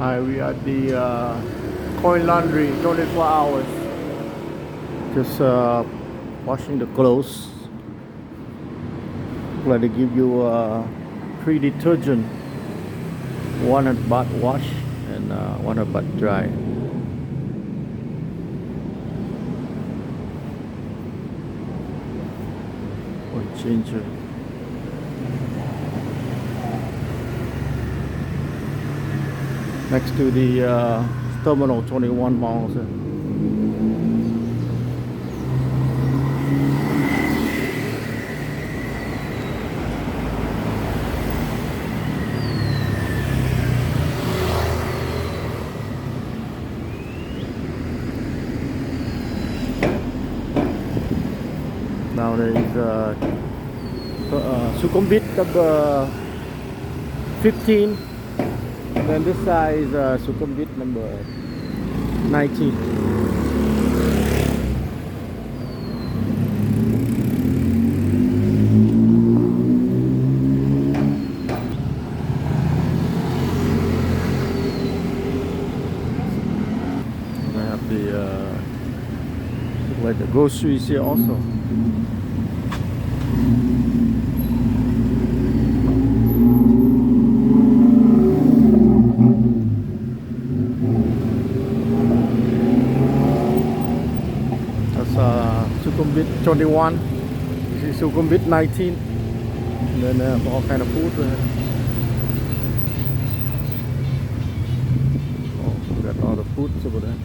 Hi, we are at the coin laundry, 24 hours. Just washing the clothes. Like they give you free detergent, 100 baht wash and 100 baht dry. Or changer. Next to the Terminal 21 mall. Now there is Sukhumvit number 15. And then this side is Sukhumvit number 19. I have the like the groceries here also. Sukhumvit 21. This is Sukhumvit 19. And then all kind of food. Oh, we got all the foods over there.